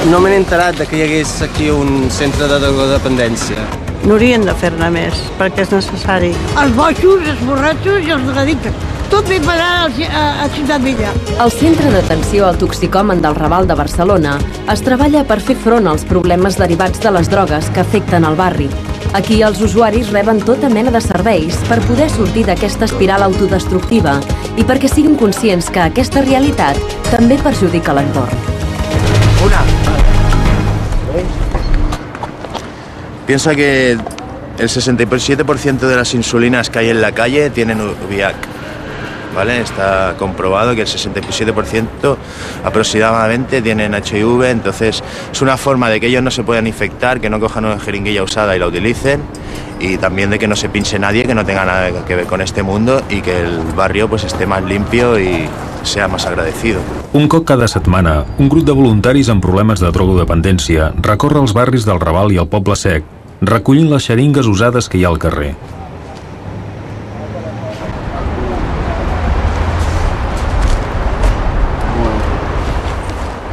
No m'he enterat que hi hagués aquí un centre de drogodependència. N'haurien de fer-ne més, perquè és necessari. Els boixos, els borratxos i els drogadictes. Tot ben parar a Ciutat Vella. Al Centre d'Atenció al Toxicòmen del Raval de Barcelona es treballa per fer front als problemes derivats de les drogues que afecten el barri. Aquí els usuaris reben tota mena de serveis per poder sortir d'aquesta espiral autodestructiva i perquè siguin conscients que aquesta realitat també perjudica l'entorn. Piensa que el 67% de las insulinas que hay en la calle tienen VIH. ¿Vale? Está comprobado que el 67% aproximadamente tienen HIV, entonces es una forma de que ellos no se puedan infectar, que no cojan una jeringuilla usada y la utilicen, y también de que no se pinche nadie que no tenga nada que ver con este mundo y que el barrio pues esté más limpio y sea más agradecido. Un cop cada setmana, un grup de voluntaris amb problemes de drogodependència recorre els barris del Raval i el Poble Sec, recollint les xeringues usades que hi ha al carrer.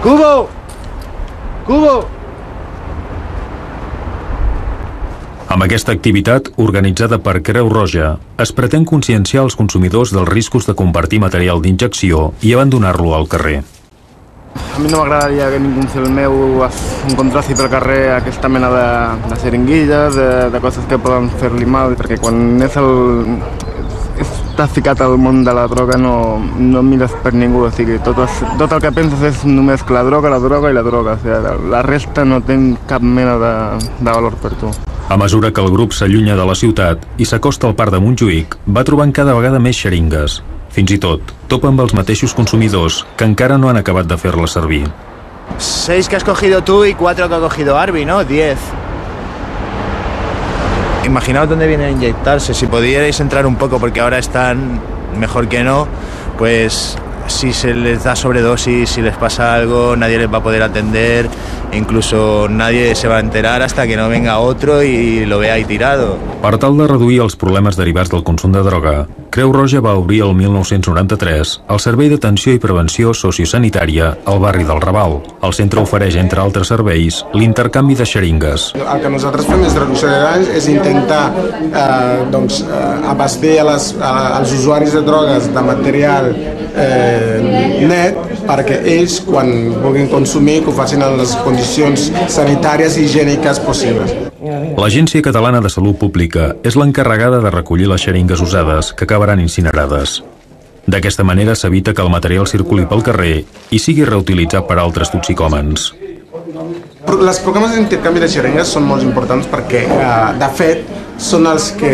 ¡Cubo! ¡Cubo! Amb aquesta activitat, organitzada per Creu Roja, es pretén conscienciar els consumidors dels riscos de compartir material d'injecció i abandonar-lo al carrer. A mi no m'agradaria que ningú fill meu encontrassi pel carrer aquesta mena de xeringuilles, de coses que poden fer-li mal, perquè quan estàs ficat al món de la droga no mires per ningú, o sigui, tot el que penses és només que la droga i la droga, o sigui, la resta no té cap mena de valor per tu. A mesura que el grup s'allunya de la ciutat i s'acosta al parc de Montjuïc, va trobant cada vegada més xeringues. Fins i tot, topa amb els mateixos consumidors que encara no han acabat de fer-la servir. 6 que has cogido tú y 4 que ha cogido Arby, ¿no? 10. Imaginaos dónde vienen a inyectarse. Si pudierais entrar un poco, porque ahora están mejor que no, pues si se les da sobredosis, si les pasa algo, nadie les va a poder atender, incluso nadie se va a enterar hasta que no venga otro y lo vea ahí tirado. Per tal de reduir els problemes derivats del consum de droga, Creu Roja va obrir el 1993 el Servei d'Atenció i Prevenció Sociosanitària al barri del Raval. El centre ofereix, entre altres serveis, l'intercanvi de xeringues. El que nosaltres fem és reducció de danys, és intentar abastir als usuaris de drogues de material net perquè ells, quan vulguin consumir, que ho facin en les condicions sanitàries i higièniques possibles. L'Agència Catalana de Salut Pública és l'encarregada de recollir les xeringues usades que acabaran incinerades. D'aquesta manera s'evita que el material circuli pel carrer i sigui reutilitzat per altres toxicòmens. Els programes d'intercanvi de xeringues són molt importants perquè, de fet, són els que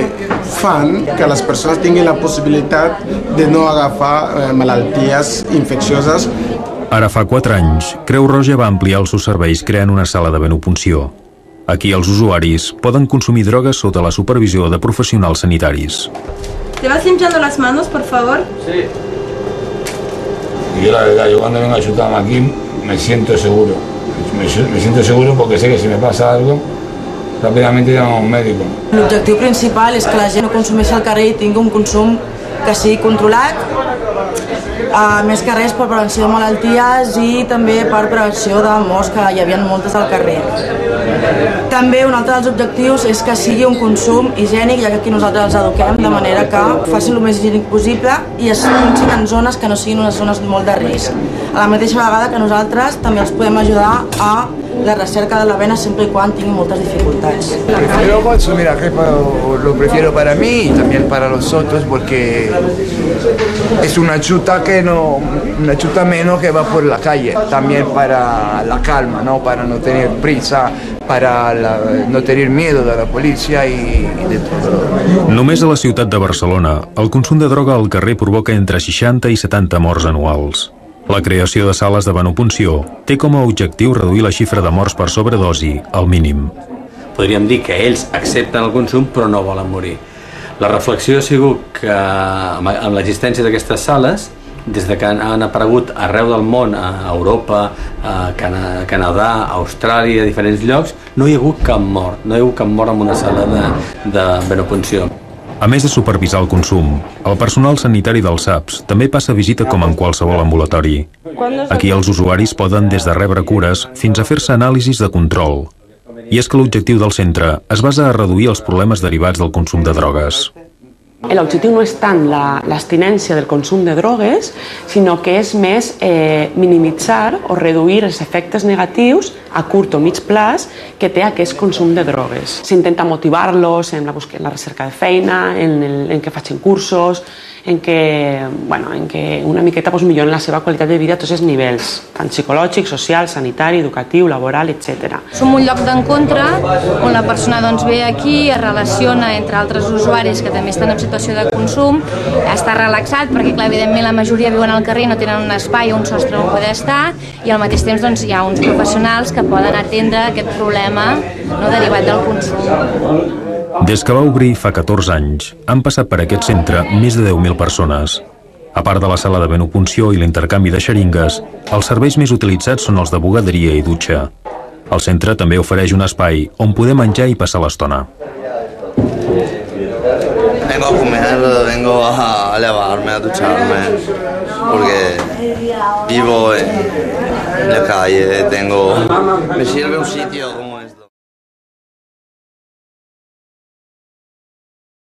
fan que les persones tinguin la possibilitat de no agafar malalties infeccioses. Ara fa 4 anys, Creu Roja va ampliar els seus serveis creant una sala de venopunció. Aquí els usuaris poden consumir drogues sota la supervisió de professionals sanitaris. ¿Te vas limpiando las manos, por favor? Sí. Y yo la verdad, yo cuando vengo a chutarme aquí me siento seguro. Me siento seguro porque sé que si me pasa algo, ràpidament llamo a un mèdic. L'objectiu principal és que la gent no consumeixi al carrer i tingui un consum que sigui controlat, més que res per prevenció de malalties i també per prevenció de morts, que hi havia moltes al carrer. També un altre dels objectius és que sigui un consum higiènic, ja que aquí nosaltres els eduquem de manera que facin el més higiènic possible i es comencin en zones que no siguin unes zones molt de risc. A la mateixa vegada que nosaltres també els podem ajudar a la recerca de la vena siempre y cuando tinguin moltes dificultats. Prefiero consumir aquí, lo prefiero para mí y también para los otros porque es una chuta menos que va por la calle, también para la calma, ¿no? Para no tener prisa, para no tener miedo de la policía y de todo. Només a la ciutat de Barcelona, el consum de droga al carrer provoca entre 60 i 70 morts anuals. La creació de sales de venopunció té com a objectiu reduir la xifra de morts per sobredosi al mínim. Podríem dir que ells accepten el consum però no volen morir. La reflexió ha sigut que amb l'existència d'aquestes sales, des de que han aparegut arreu del món, a Europa, a Canadà, a Austràlia, a diferents llocs, no hi ha hagut cap mort, amb una sala de venopunció. A més de supervisar el consum, el personal sanitari dels SAPs també passa visita com en qualsevol ambulatori. Aquí els usuaris poden des de rebre cures fins a fer-se anàlisis de control. I és que l'objectiu del centre es basa a reduir els problemes derivats del consum de drogues. L'objectiu no és tant l'abstinència del consum de drogues, sinó que és més minimitzar o reduir els efectes negatius a curt o mig plaç que té aquest consum de drogues. S'intenta motivar-los en la recerca de feina, en que facin cursos, en que una miqueta milloren la seva qualitat de vida a tots els nivells, tant psicològic, social, sanitari, educatiu, laboral, etc. Som un lloc d'encontre on la persona ve aquí, es relaciona entre altres usuaris que també estan en situació de consum, està relaxat perquè, clar, evidentment la majoria viuen al carrer, no tenen un espai o un sostre on poder estar, i al mateix temps hi ha uns professionals que poden atendre aquest problema derivat del consum. Des que va obrir fa 14 anys, han passat per aquest centre més de 10.000 persones. A part de la sala de venopunció i l'intercanvi de xeringues, els serveis més utilitzats són els de bugaderia i dutxa. El centre també ofereix un espai on poder menjar i passar l'estona. Vengo a comer, vengo a lavarme, a ducharme, porque vivo en la calle, me sirve un sitio.